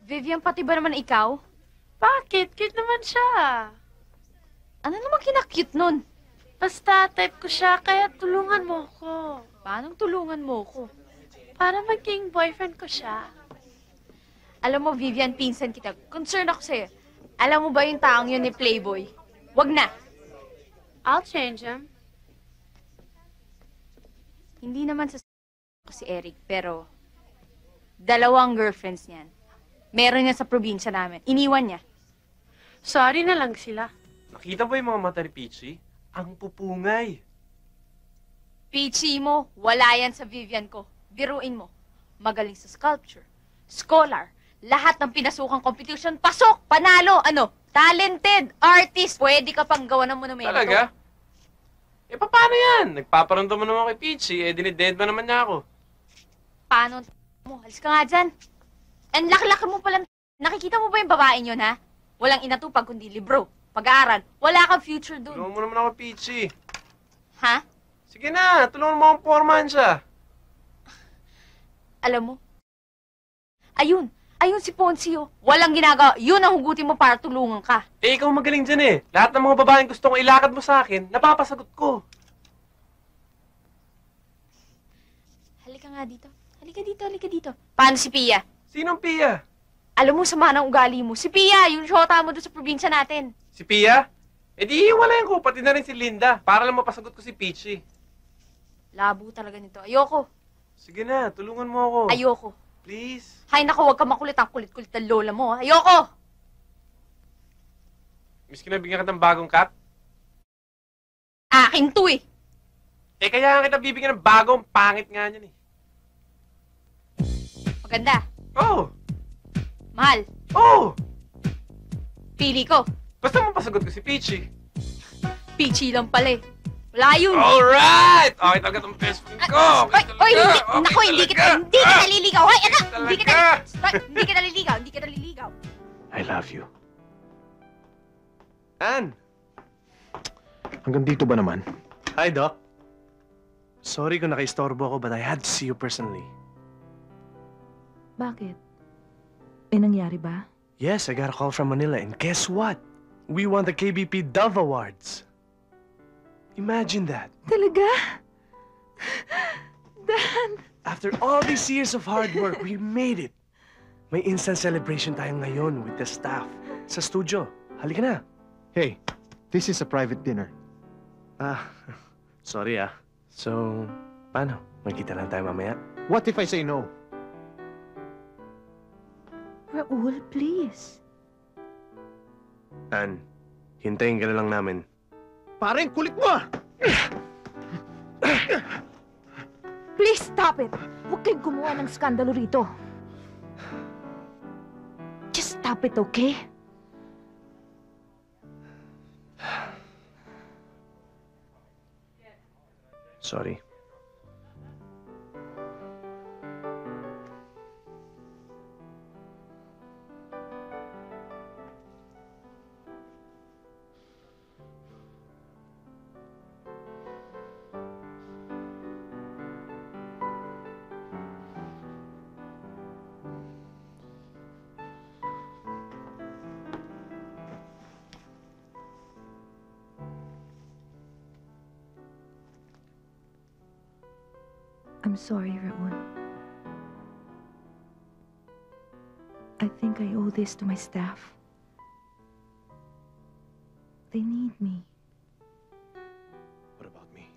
Vivian, pati ba naman ikaw? Bakit? Cute naman siya. Ano naman kinakute nun? Basta type ko siya, kaya tulungan mo ko. Paanong tulungan mo ko? Para maging boyfriend ko siya. Alam mo, Vivian, pinsan kita. Concern ako sa'yo. Alam mo ba yung taong yun ni Playboy? Wag na! I'll change him. Hindi naman sa si Eric, pero 2 girlfriends niyan. Meron niya sa probinsya namin. Iniwan niya. Sorry na lang sila. Nakita ba yung mga mata ni Peachy? Ang pupungay. Peachy mo, wala yan sa Vivian ko. Biruin mo. Magaling sa sculpture, scholar, lahat ng pinasukang competition, pasok, panalo, ano, talented, artist, pwede ka pang gawa ng monumento. Talaga? Eh, paano yan? Nagpaparamdam mo naman kay Peachy, eh, dinided ba naman niya ako? Paano mo? Halis ka nga dyan. Ang laki-laki mo palang... Nakikita mo ba yung babaeng yun, ha? Walang inatupag kundi libro, pag-aaral. Wala kang future dun. Tulungan mo naman ako, Peachy. Ha? Sige na, tulungan mo akong pormahan siya. Alam mo? Ayun. Ayun si Poncio. Walang ginagawa. Yun ang hugutin mo para tulungan ka. Eh, ikaw magaling dyan eh. Lahat ng mga babaeng gusto kong ilakad mo sa akin, napapasagot ko. Halika nga dito. Halika dito, halika dito. Paano si Pia? Sinong Pia? Alam mo, sama ng ugali mo. Si Pia, yung shota mo doon sa probinsya natin. Si Pia? Eh di hiwalayan ko, pati na rin si Linda, para lang mapasagot ko si Peachy. Labo talaga nito. Ayoko. Sige na, tulungan mo ako. Ayoko. Please. Hay nako, huwag ka makulit. Ang kulit-kulit ng lola mo. Ayoko! Miski na bigyan ka ng bagong cut? Akin to eh. Eh kaya kita bibigyan ng bagong pangit nga niyan eh. Maganda. Oh! Mahal. Oh! Pili ko. Basta mapasagot ko si Peachy. Peachy lang pala eh. Wala yun. Alright! Okay talaga itong best friend ko. Oy, oy, hindi kita naliligaw. Hoy, anak! Hindi kita naliligaw. I love you. Ann! Hanggang dito ba naman? Hi, Doc. Sorry kung nakaistorbo ako, but I had to see you personally. Bakit? May nangyari ba? Yes, I got a call from Manila, and guess what? We won the KBP Dove Awards. Imagine that. Talaga? Dan! After all these years of hard work, we made it. May instant celebration tayo ngayon with the staff sa studio. Halika na. Hey, this is a private dinner. Sorry ah. So, paano? Magkita lang tayo mamaya? What if I say no? Raul, please. Ann, hintayin ka na lang namin. Parang kulit mo ah! Please stop it! Huwag kayong gumawa ng skandalo rito. Just stop it, okay? Sorry. I'm sorry, Raul. I think I owe this to my staff. They need me. What about me?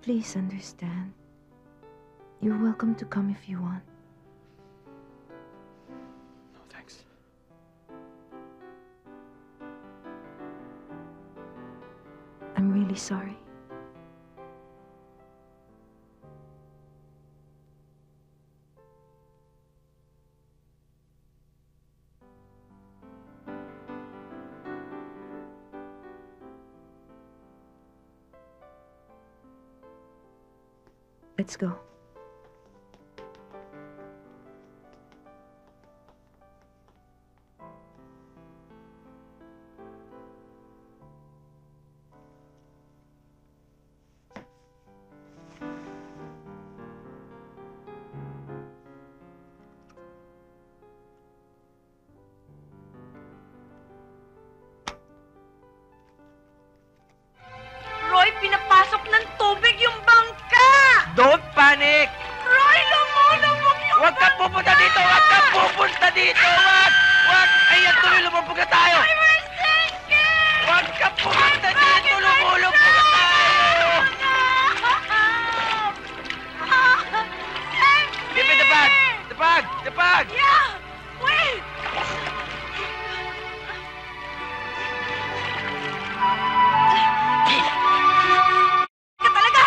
Please understand. You're welcome to come if you want. No, thanks. I'm really sorry. Let's go. Huwag kang pupunta dito! Huwag! Huwag! Ayan, tuloy lumubog na tayo! Huwag kang pupunta dito! Lumulubog na tayo! Give me the bag! The bag! The bag! Yeah! Wait! Ka talaga!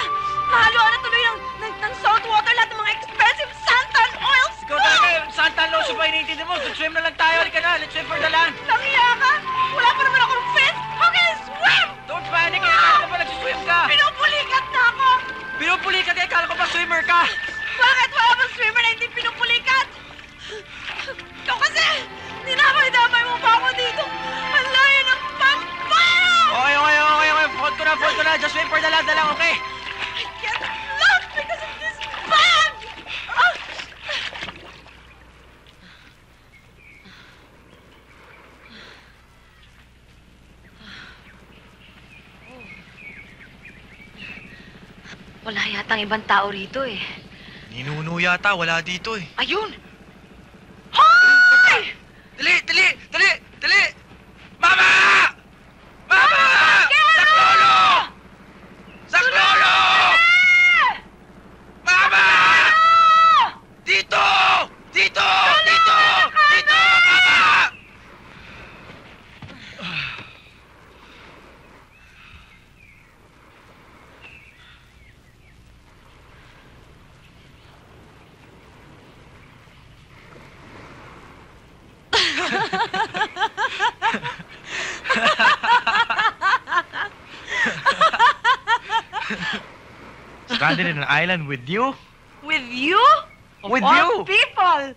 Mahalo na tuloy ng salt water lahat ng mga expensive santan oils Ikaw talaga, Santa Loso ba iniintindi mo? Swim na lang tayo. Halika na, let's swim for the land. Nangiya ka? Wala pa naman akong fins! How can I swim? Don't panic, eh. Akala ko ba nagsiswim ka? Pinupulikat na ako! Pinupulikat eh, akala ko ba swimmer ka? Bakit wala bang swimmer na hindi pinupulikat? Ikaw kasi, dinamay-damay mo pa ako dito. Ang layo ng pampayo! Okay. Fold ko na. Just swim for the land na lang, okay? I can't look because of this bag! Ah! Wala yatang ibang tao rito eh. Ninuno yata, wala dito eh. Ayun! Hoy! Dali! Mama! Mama! Saklolo! Saklolo! Mama! Dito! Mama! Stranded in an island with you? With you? Of With all you? people!